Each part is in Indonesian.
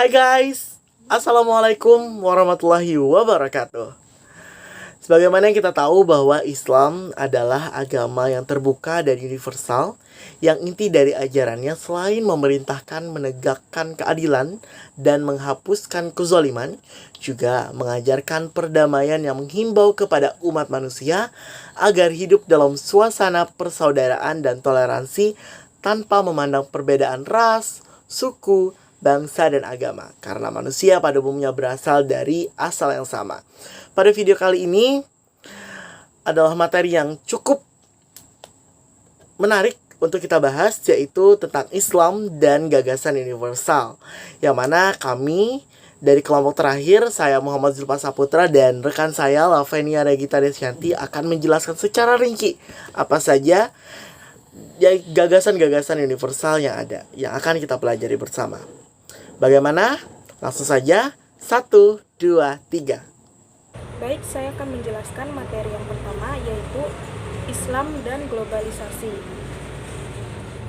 Hai guys, Assalamualaikum warahmatullahi wabarakatuh. Sebagaimana yang kita tahu bahwa Islam adalah agama yang terbuka dan universal, yang inti dari ajarannya selain memerintahkan menegakkan keadilan dan menghapuskan kezaliman, juga mengajarkan perdamaian yang menghimbau kepada umat manusia agar hidup dalam suasana persaudaraan dan toleransi tanpa memandang perbedaan ras, suku, bangsa, dan agama, karena manusia pada umumnya berasal dari asal yang sama. Pada video kali ini adalah materi yang cukup menarik untuk kita bahas, yaitu tentang Islam dan gagasan universal, yang mana kami dari kelompok terakhir, saya Muhammad Zulfa Saputra dan rekan saya Lavenia Regita Desyanti akan menjelaskan secara rinci apa saja gagasan-gagasan universal yang ada, yang akan kita pelajari bersama. Bagaimana? Langsung saja, 1, 2, 3. Baik, saya akan menjelaskan materi yang pertama, yaitu Islam dan globalisasi.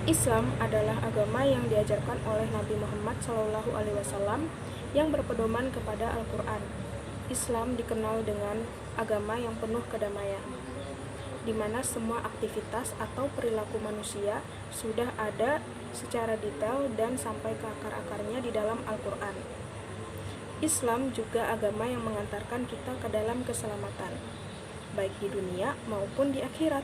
Islam adalah agama yang diajarkan oleh Nabi Muhammad SAW yang berpedoman kepada Al-Quran. Islam dikenal dengan agama yang penuh kedamaian, di mana semua aktivitas atau perilaku manusia sudah ada secara detail dan sampai ke akar-akarnya di dalam Al-Quran. Islam juga agama yang mengantarkan kita ke dalam keselamatan, baik di dunia maupun di akhirat.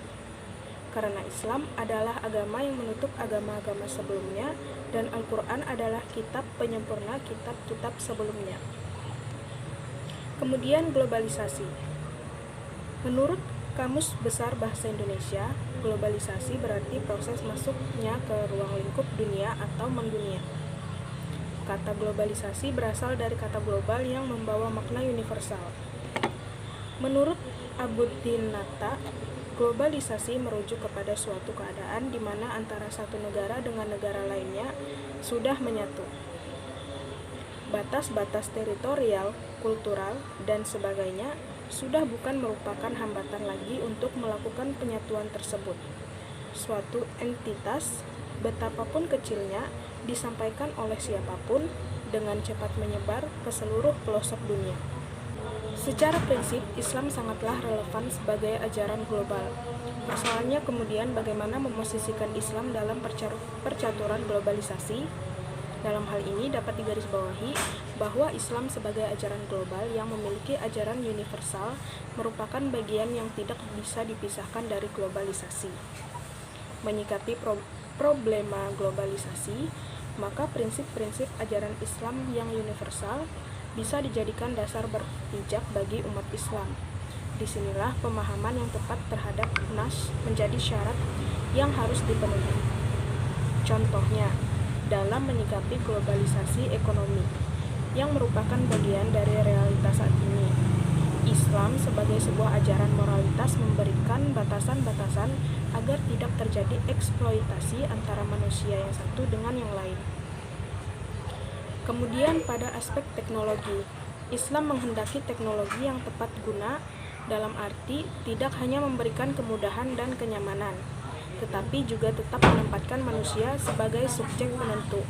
Karena Islam adalah agama yang menutup agama-agama sebelumnya, dan Al-Quran adalah kitab penyempurna kitab-kitab sebelumnya. Kemudian globalisasi. Menurut Kamus Besar Bahasa Indonesia, globalisasi berarti proses masuknya ke ruang lingkup dunia atau mendunia. Kata globalisasi berasal dari kata global yang membawa makna universal. Menurut Abuddin Nata, globalisasi merujuk kepada suatu keadaan di mana antara satu negara dengan negara lainnya sudah menyatu. Batas-batas teritorial, kultural, dan sebagainya sudah bukan merupakan hambatan lagi untuk melakukan penyatuan tersebut. Suatu entitas, betapapun kecilnya, disampaikan oleh siapapun dengan cepat menyebar ke seluruh pelosok dunia. Secara prinsip, Islam sangatlah relevan sebagai ajaran global. Persoalannya kemudian bagaimana memosisikan Islam dalam percaturan globalisasi. Dalam hal ini dapat digarisbawahi bahwa Islam sebagai ajaran global yang memiliki ajaran universal merupakan bagian yang tidak bisa dipisahkan dari globalisasi. Menyikapi problema globalisasi, maka prinsip-prinsip ajaran Islam yang universal bisa dijadikan dasar berpijak bagi umat Islam. Disinilah pemahaman yang tepat terhadap nas menjadi syarat yang harus dipenuhi. Contohnya, dalam menyikapi globalisasi ekonomi yang merupakan bagian dari realitas saat ini, Islam sebagai sebuah ajaran moralitas memberikan batasan-batasan agar tidak terjadi eksploitasi antara manusia yang satu dengan yang lain. Kemudian pada aspek teknologi, Islam menghendaki teknologi yang tepat guna dalam arti tidak hanya memberikan kemudahan dan kenyamanan, tetapi juga tetap menempatkan manusia sebagai subjek penentu.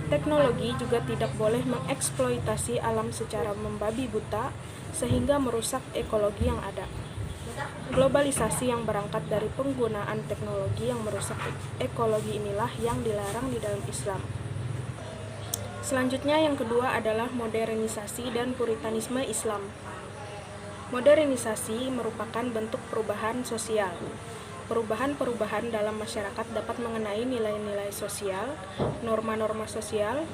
Teknologi juga tidak boleh mengeksploitasi alam secara membabi buta sehingga merusak ekologi yang ada. Globalisasi yang berangkat dari penggunaan teknologi yang merusak ekologi inilah yang dilarang di dalam Islam. Selanjutnya yang kedua adalah modernisasi dan puritanisme Islam. Modernisasi merupakan bentuk perubahan sosial. Perubahan-perubahan dalam masyarakat dapat mengenai nilai-nilai sosial, norma-norma sosial,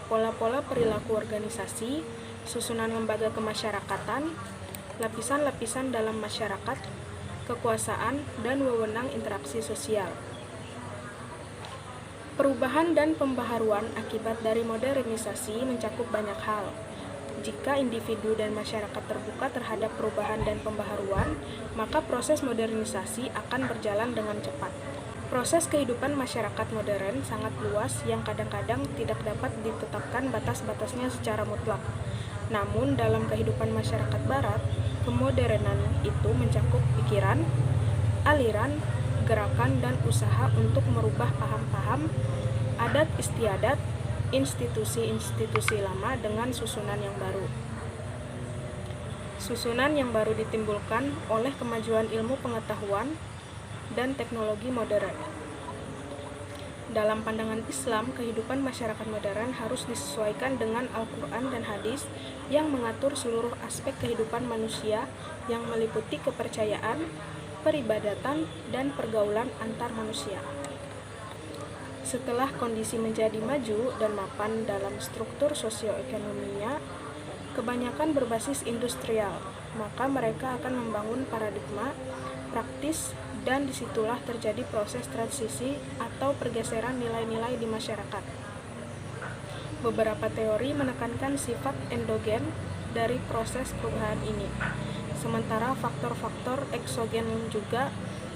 pola-pola perilaku organisasi, susunan lembaga kemasyarakatan, lapisan-lapisan dalam masyarakat, kekuasaan, dan wewenang interaksi sosial. Perubahan dan pembaharuan akibat dari modernisasi mencakup banyak hal. Jika individu dan masyarakat terbuka terhadap perubahan dan pembaharuan, maka proses modernisasi akan berjalan dengan cepat. Proses kehidupan masyarakat modern sangat luas yang kadang-kadang tidak dapat ditetapkan batas-batasnya secara mutlak. Namun, dalam kehidupan masyarakat barat, kemodernan itu mencakup pikiran, aliran, gerakan, dan usaha untuk merubah paham-paham, adat istiadat, institusi-institusi lama dengan susunan yang baru. Susunan yang baru ditimbulkan oleh kemajuan ilmu pengetahuan dan teknologi modern. Dalam pandangan Islam, kehidupan masyarakat modern harus disesuaikan dengan Al-Quran dan hadis yang mengatur seluruh aspek kehidupan manusia yang meliputi kepercayaan, peribadatan, dan pergaulan antar manusia. Setelah kondisi menjadi maju dan mapan dalam struktur sosioekonominya, kebanyakan berbasis industrial, maka mereka akan membangun paradigma praktis dan disitulah terjadi proses transisi atau pergeseran nilai-nilai di masyarakat. Beberapa teori menekankan sifat endogen dari proses perubahan ini, sementara faktor-faktor eksogen juga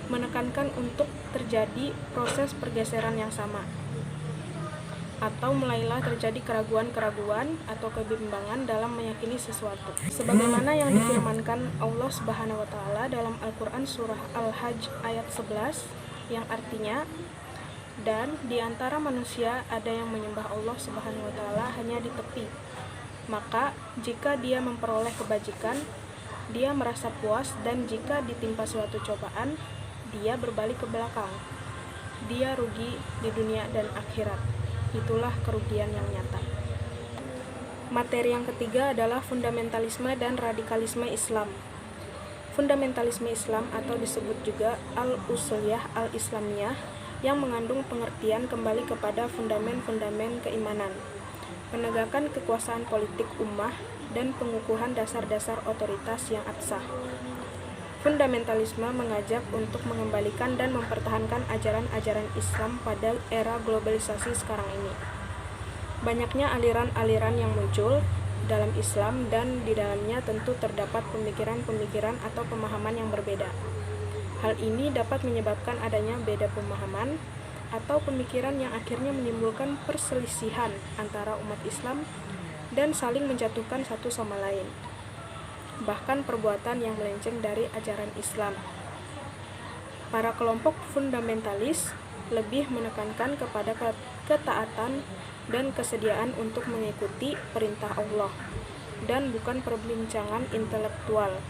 menekankan untuk terjadi proses pergeseran yang sama. Atau mulailah terjadi keraguan-keraguan atau kebimbangan dalam meyakini sesuatu. Sebagaimana yang difirmankan Allah Subhanahu wa taala dalam Al-Qur'an surah Al-Hajj ayat 11 yang artinya, dan di antara manusia ada yang menyembah Allah Subhanahu wa taala hanya di tepi. Maka jika dia memperoleh kebajikan, dia merasa puas, dan jika ditimpa suatu cobaan, dia berbalik ke belakang. Dia rugi di dunia dan akhirat. Itulah kerugian yang nyata. Materi yang ketiga adalah fundamentalisme dan radikalisme Islam. Fundamentalisme Islam atau disebut juga al-usuliyah al-islamiyah yang mengandung pengertian kembali kepada fundament-fundament keimanan, penegakan kekuasaan politik ummah, dan pengukuhan dasar-dasar otoritas yang absah. Fundamentalisme mengajak untuk mengembalikan dan mempertahankan ajaran-ajaran Islam pada era globalisasi sekarang ini. Banyaknya aliran-aliran yang muncul dalam Islam dan di dalamnya tentu terdapat pemikiran-pemikiran atau pemahaman yang berbeda. Hal ini dapat menyebabkan adanya beda pemahaman atau pemikiran yang akhirnya menimbulkan perselisihan antara umat Islam dan saling menjatuhkan satu sama lain. Bahkan perbuatan yang melenceng dari ajaran Islam. Para kelompok fundamentalis lebih menekankan kepada ketaatan dan kesediaan untuk mengikuti perintah Allah dan bukan perbincangan intelektual.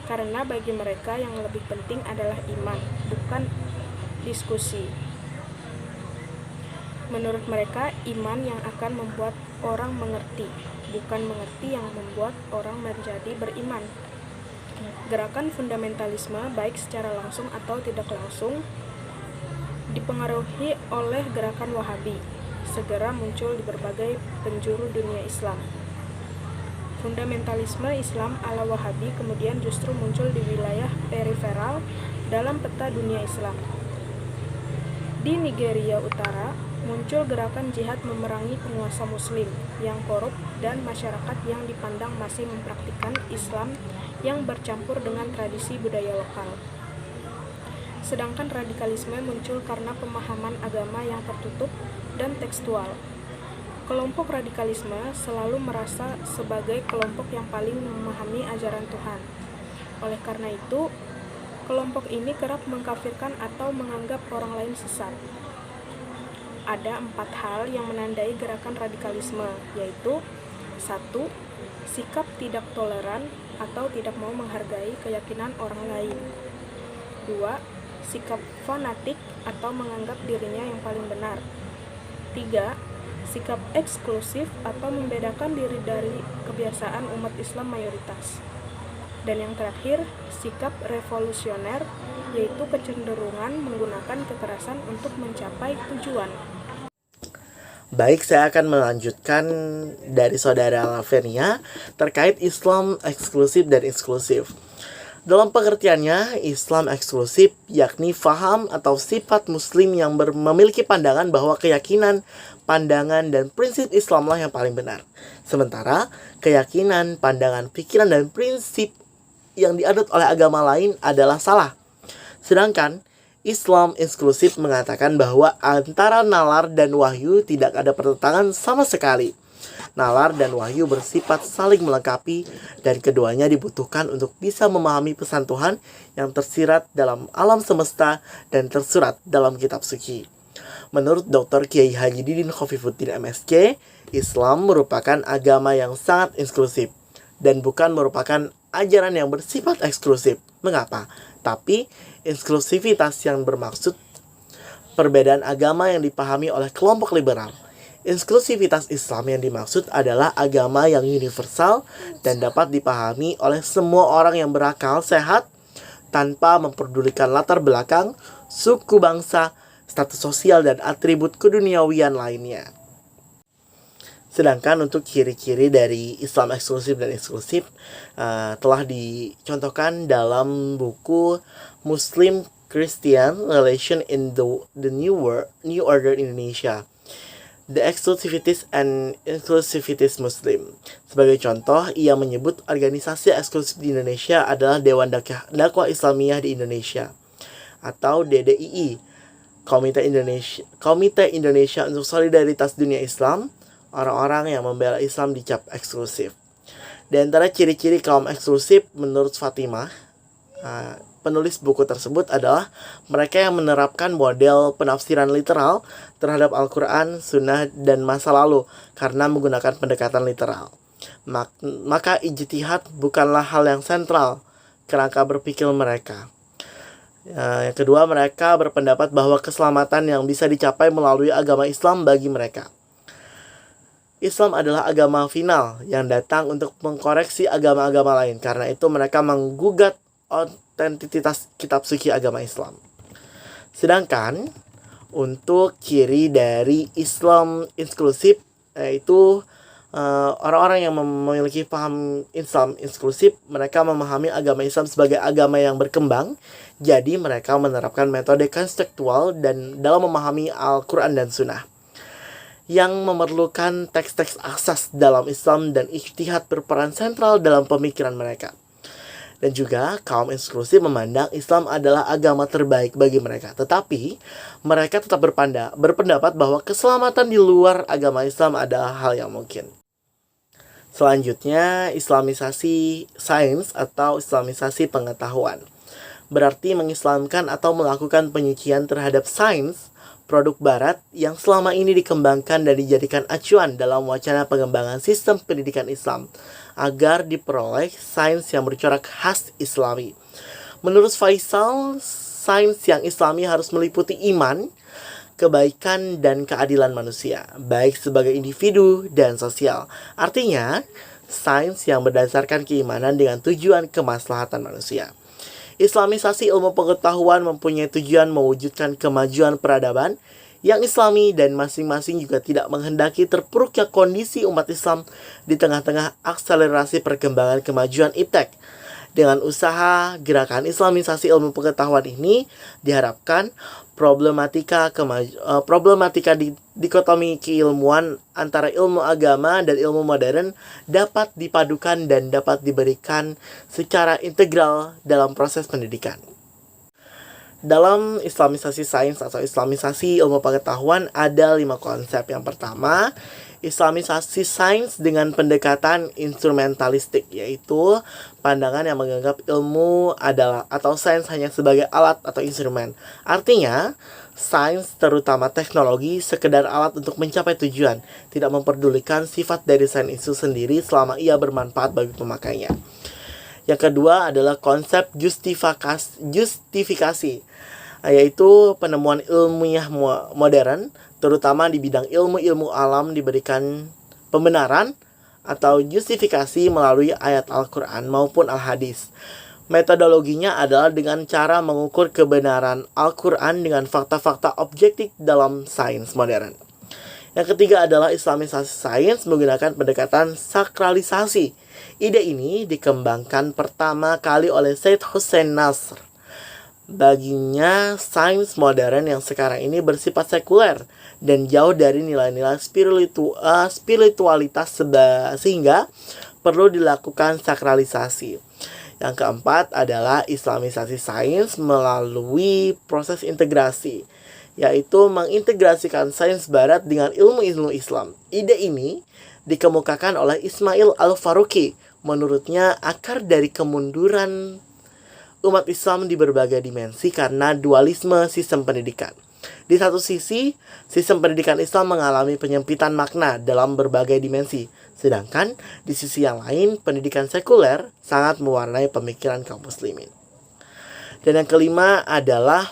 Karena bagi mereka yang lebih penting adalah iman, bukan diskusi. Menurut mereka, iman yang akan membuat orang mengerti, bukan mengerti yang membuat orang menjadi beriman. Gerakan fundamentalisme, baik secara langsung atau tidak langsung, dipengaruhi oleh gerakan Wahabi, segera muncul di berbagai penjuru dunia Islam. Fundamentalisme Islam ala Wahabi kemudian justru muncul di wilayah periferal dalam peta dunia Islam. Di Nigeria Utara, muncul gerakan jihad memerangi penguasa muslim yang korup dan masyarakat yang dipandang masih mempraktikkan Islam yang bercampur dengan tradisi budaya lokal. Sedangkan radikalisme muncul karena pemahaman agama yang tertutup dan tekstual. Kelompok radikalisme selalu merasa sebagai kelompok yang paling memahami ajaran Tuhan. Oleh karena itu, kelompok ini kerap mengkafirkan atau menganggap orang lain sesat. Ada 4 hal yang menandai gerakan radikalisme, yaitu 1. Sikap tidak toleran atau tidak mau menghargai keyakinan orang lain. 2. Sikap fanatik atau menganggap dirinya yang paling benar. 3. Sikap eksklusif atau membedakan diri dari kebiasaan umat Islam mayoritas. Dan yang terakhir, sikap revolusioner, yaitu kecenderungan menggunakan kekerasan untuk mencapai tujuan. Baik, saya akan melanjutkan dari saudara Lavenia terkait Islam eksklusif dan inklusif. Dalam pengertiannya, Islam eksklusif yakni faham atau sifat muslim yang memiliki pandangan bahwa keyakinan, pandangan, dan prinsip Islamlah yang paling benar. Sementara keyakinan, pandangan, pikiran, dan prinsip yang dianut oleh agama lain adalah salah. Sedangkan Islam inklusif mengatakan bahwa antara nalar dan wahyu tidak ada pertentangan sama sekali. Nalar dan wahyu bersifat saling melengkapi dan keduanya dibutuhkan untuk bisa memahami pesan Tuhan yang tersirat dalam alam semesta dan tersurat dalam kitab suci. Menurut Dr. Kiai Haji Didin Khofifuddin MSc, Islam merupakan agama yang sangat inklusif dan bukan merupakan ajaran yang bersifat eksklusif. Mengapa? Tapi inklusivitas yang bermaksud perbedaan agama yang dipahami oleh kelompok liberal. Inklusivitas Islam yang dimaksud adalah agama yang universal dan dapat dipahami oleh semua orang yang berakal sehat tanpa memperdulikan latar belakang, suku bangsa, status sosial, dan atribut keduniawian lainnya. Sedangkan untuk ciri-ciri dari Islam eksklusif dan inklusif telah dicontohkan dalam buku Muslim Christian Relation in the New Order Indonesia, The Exclusivities and Inclusivities Muslim. Sebagai contoh, ia menyebut organisasi eksklusif di Indonesia adalah Dewan Dakwah Islamiyah di Indonesia atau DDII, Komite Indonesia untuk Solidaritas Dunia Islam. Orang-orang yang membela Islam dicap eksklusif. Di antara ciri-ciri kaum eksklusif menurut Fatimah, penulis buku tersebut adalah mereka yang menerapkan model penafsiran literal terhadap Al-Quran, Sunnah, dan masa lalu karena menggunakan pendekatan literal. Maka ijtihad bukanlah hal yang sentral kerangka berpikir mereka. Yang kedua, mereka berpendapat bahwa keselamatan yang bisa dicapai melalui agama Islam bagi mereka. Islam adalah agama final yang datang untuk mengkoreksi agama-agama lain. Karena itu mereka menggugat otentitas kitab suci agama Islam. Sedangkan untuk ciri dari Islam inklusif, yaitu orang-orang yang memiliki paham Islam inklusif, mereka memahami agama Islam sebagai agama yang berkembang. Jadi mereka menerapkan metode konseptual dan dalam memahami Al-Quran dan Sunnah, yang memerlukan teks-teks asas dalam Islam, dan ijtihad berperan sentral dalam pemikiran mereka. Dan juga kaum eksklusif memandang Islam adalah agama terbaik bagi mereka. Tetapi mereka tetap berpendapat bahwa keselamatan di luar agama Islam adalah hal yang mungkin. Selanjutnya, Islamisasi sains atau Islamisasi pengetahuan. Berarti mengislamkan atau melakukan penyucian terhadap sains, produk barat yang selama ini dikembangkan dan dijadikan acuan dalam wacana pengembangan sistem pendidikan Islam agar diperoleh sains yang bercorak khas Islami. Menurut Faisal, sains yang Islami harus meliputi iman, kebaikan, dan keadilan manusia, baik sebagai individu dan sosial. Artinya, sains yang berdasarkan keimanan dengan tujuan kemaslahatan manusia. Islamisasi ilmu pengetahuan mempunyai tujuan mewujudkan kemajuan peradaban yang Islami, dan masing-masing juga tidak menghendaki terpuruknya kondisi umat Islam di tengah-tengah akselerasi perkembangan kemajuan iptek. Dengan usaha gerakan Islamisasi ilmu pengetahuan ini diharapkan problematika dikotomi keilmuan antara ilmu agama dan ilmu modern dapat dipadukan dan dapat diberikan secara integral dalam proses pendidikan. Dalam Islamisasi sains atau Islamisasi ilmu pengetahuan ada 5 konsep. Yang pertama, Islamisasi sains dengan pendekatan instrumentalistik, yaitu pandangan yang menganggap ilmu adalah atau sains hanya sebagai alat atau instrumen. Artinya, sains terutama teknologi sekedar alat untuk mencapai tujuan, tidak memperdulikan sifat dari sains itu sendiri selama ia bermanfaat bagi pemakainya. Yang kedua adalah konsep justifikasi, yaitu penemuan ilmiah modern, terutama di bidang ilmu alam diberikan pembenaran atau justifikasi melalui ayat Al-Quran maupun Al-Hadis. Metodologinya adalah dengan cara mengukur kebenaran Al-Quran dengan fakta-fakta objektif dalam sains modern. Yang ketiga adalah Islamisasi sains menggunakan pendekatan sakralisasi. Ide ini dikembangkan pertama kali oleh Said Hussein Nasr. Baginya, sains modern yang sekarang ini bersifat sekuler dan jauh dari nilai-nilai spiritualitas sehingga perlu dilakukan sakralisasi. Yang keempat adalah Islamisasi sains melalui proses integrasi, yaitu mengintegrasikan sains barat dengan ilmu-ilmu Islam. Ide ini dikemukakan oleh Ismail Al-Faruqi. Menurutnya, akar dari kemunduran umat Islam di berbagai dimensi karena dualisme sistem pendidikan. Di satu sisi, sistem pendidikan Islam mengalami penyempitan makna dalam berbagai dimensi. Sedangkan di sisi yang lain, pendidikan sekuler sangat mewarnai pemikiran kaum muslimin. Dan yang kelima adalah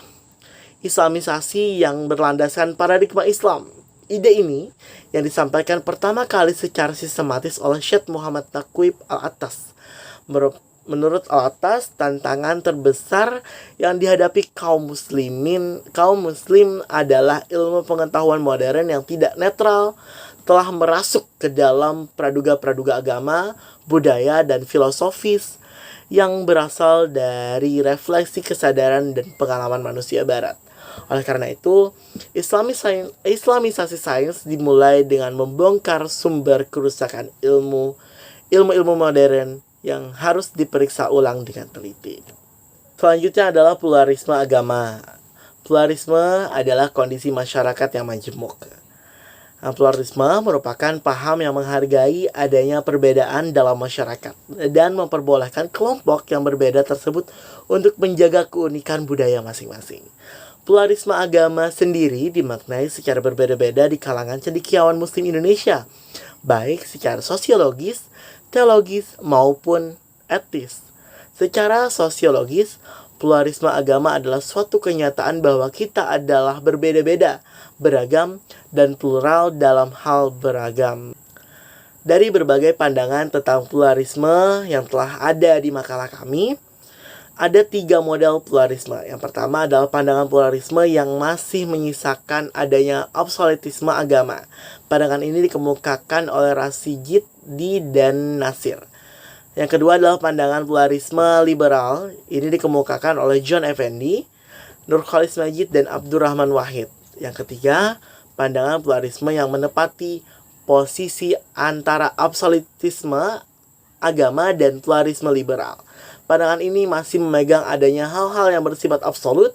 Islamisasi yang berlandaskan paradigma Islam. Ide ini yang disampaikan pertama kali secara sistematis oleh Syekh Muhammad Taqi Al-Attas. Menurut Al-Attas, tantangan terbesar yang dihadapi kaum muslim adalah ilmu pengetahuan modern yang tidak netral telah merasuk ke dalam praduga-praduga agama, budaya, dan filosofis yang berasal dari refleksi kesadaran dan pengalaman manusia barat. Oleh karena itu, Islamisasi sains dimulai dengan membongkar sumber kerusakan ilmu-ilmu modern yang harus diperiksa ulang dengan teliti. Selanjutnya adalah pluralisme agama. Pluralisme adalah kondisi masyarakat yang majemuk. Pluralisme merupakan paham yang menghargai adanya perbedaan dalam masyarakat dan memperbolehkan kelompok yang berbeda tersebut untuk menjaga keunikan budaya masing-masing. Pluralisme agama sendiri dimaknai secara berbeda-beda di kalangan cendekiawan muslim Indonesia, baik secara sosiologis, teologis, maupun etis. Secara sosiologis, pluralisme agama adalah suatu kenyataan bahwa kita adalah berbeda-beda, beragam, dan plural dalam hal beragam. Dari berbagai pandangan tentang pluralisme yang telah ada di makalah kami, ada 3 model pluralisme. Yang pertama adalah pandangan pluralisme yang masih menyisakan adanya absolutisme agama. Pandangan ini dikemukakan oleh Rasyid dan Nasir. Yang kedua adalah pandangan pluralisme liberal. Ini dikemukakan oleh John Effendi, Nurkhalis Majid, dan Abdurrahman Wahid. Yang ketiga, pandangan pluralisme yang menepati posisi antara absolutisme agama dan pluralisme liberal. Pandangan ini masih memegang adanya hal-hal yang bersifat absolut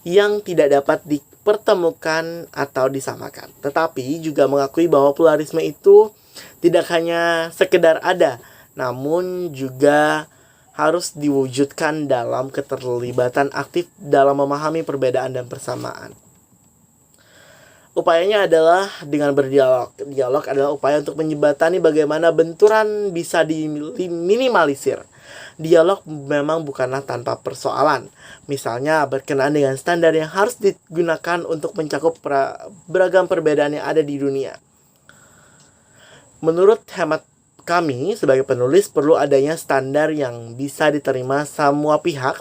yang tidak dapat dipertemukan atau disamakan. Tetapi juga mengakui bahwa pluralisme itu tidak hanya sekedar ada, namun juga harus diwujudkan dalam keterlibatan aktif dalam memahami perbedaan dan persamaan. Upayanya adalah dengan berdialog. Dialog adalah upaya untuk menjembatani bagaimana benturan bisa diminimalisir. Dialog memang bukanlah tanpa persoalan. Misalnya berkenaan dengan standar yang harus digunakan untuk mencakup beragam perbedaan yang ada di dunia. Menurut hemat kami sebagai penulis, perlu adanya standar yang bisa diterima semua pihak.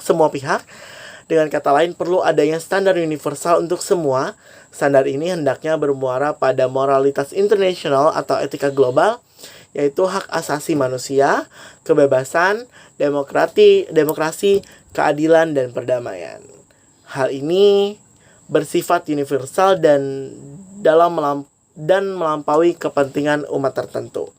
Dengan kata lain, perlu adanya standar universal untuk semua. Standar ini hendaknya bermuara pada moralitas internasional atau etika global, yaitu hak asasi manusia, kebebasan, demokrasi, keadilan, dan perdamaian. Hal ini bersifat universal dan melampaui kepentingan umat tertentu.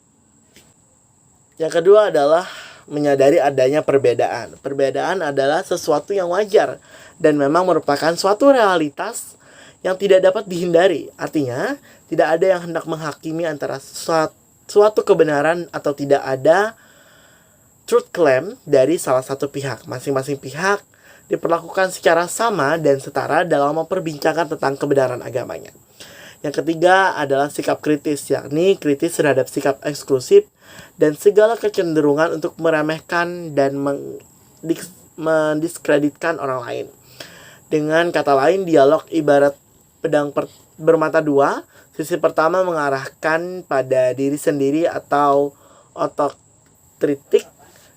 Yang kedua adalah menyadari adanya perbedaan. Perbedaan adalah sesuatu yang wajar dan memang merupakan suatu realitas yang tidak dapat dihindari. Artinya, tidak ada yang hendak menghakimi antara suatu kebenaran atau tidak ada truth claim dari salah satu pihak. Masing-masing pihak diperlakukan secara sama dan setara dalam memperbincangkan tentang kebenaran agamanya. Yang ketiga adalah sikap kritis, yakni kritis terhadap sikap eksklusif dan segala kecenderungan untuk meremehkan dan mendiskreditkan orang lain. Dengan kata lain, dialog ibarat pedang bermata dua. Sisi pertama mengarahkan pada diri sendiri atau otokritik,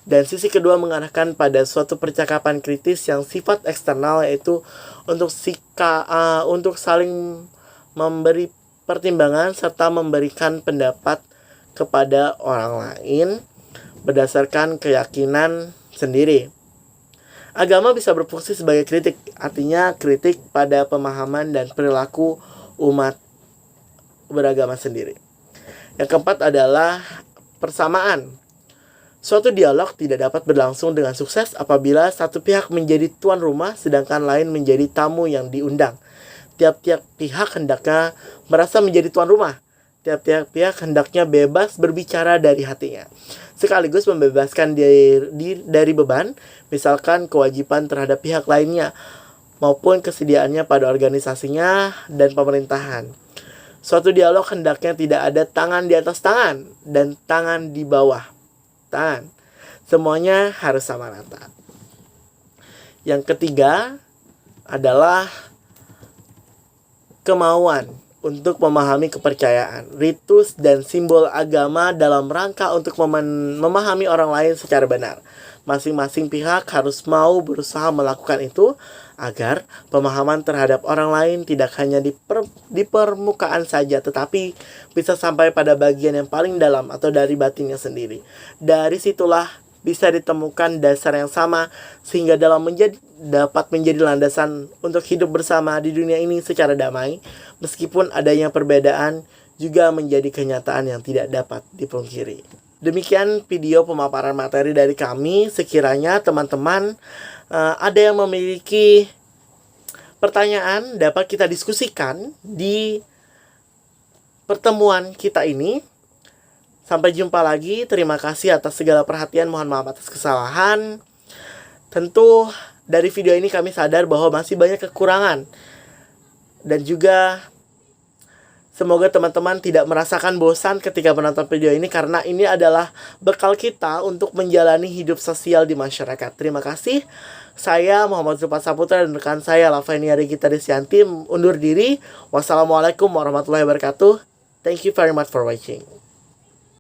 dan sisi kedua mengarahkan pada suatu percakapan kritis yang sifat eksternal, yaitu untuk saling memberi pertimbangan serta memberikan pendapat kepada orang lain berdasarkan keyakinan sendiri. Agama bisa berfungsi sebagai kritik, artinya kritik pada pemahaman dan perilaku umat beragama sendiri. Yang keempat adalah persamaan. Suatu dialog tidak dapat berlangsung dengan sukses apabila satu pihak menjadi tuan rumah sedangkan lain menjadi tamu yang diundang. Tiap-tiap pihak hendaknya merasa menjadi tuan rumah. Tiap-tiap pihak hendaknya bebas berbicara dari hatinya, sekaligus membebaskan diri dari beban, misalkan kewajiban terhadap pihak lainnya. maupun kesediaannya pada organisasinya dan pemerintahan. Suatu dialog hendaknya tidak ada tangan di atas tangan dan tangan di bawah tangan. Semuanya harus sama rata. Yang ketiga adalah kemauan untuk memahami kepercayaan, ritus, dan simbol agama dalam rangka untuk memahami orang lain secara benar. Masing-masing pihak harus mau berusaha melakukan itu agar pemahaman terhadap orang lain tidak hanya di permukaan saja, tetapi bisa sampai pada bagian yang paling dalam atau dari batinnya sendiri. Dari situlah bisa ditemukan dasar yang sama sehingga dapat menjadi landasan untuk hidup bersama di dunia ini secara damai. Meskipun adanya perbedaan juga menjadi kenyataan yang tidak dapat dipungkiri. Demikian video pemaparan materi dari kami. Sekiranya teman-teman ada yang memiliki pertanyaan, dapat kita diskusikan di pertemuan kita ini. Sampai jumpa lagi. Terima kasih atas segala perhatian. Mohon maaf atas kesalahan. Tentu dari video ini kami sadar bahwa masih banyak kekurangan. Dan juga semoga teman-teman tidak merasakan bosan ketika menonton video ini, karena ini adalah bekal kita untuk menjalani hidup sosial di masyarakat. Terima kasih. Saya Muhammad Zulfat Saputra dan rekan saya Lavenia Regita Desianti undur diri. Wassalamualaikum warahmatullahi wabarakatuh. Thank you very much for watching.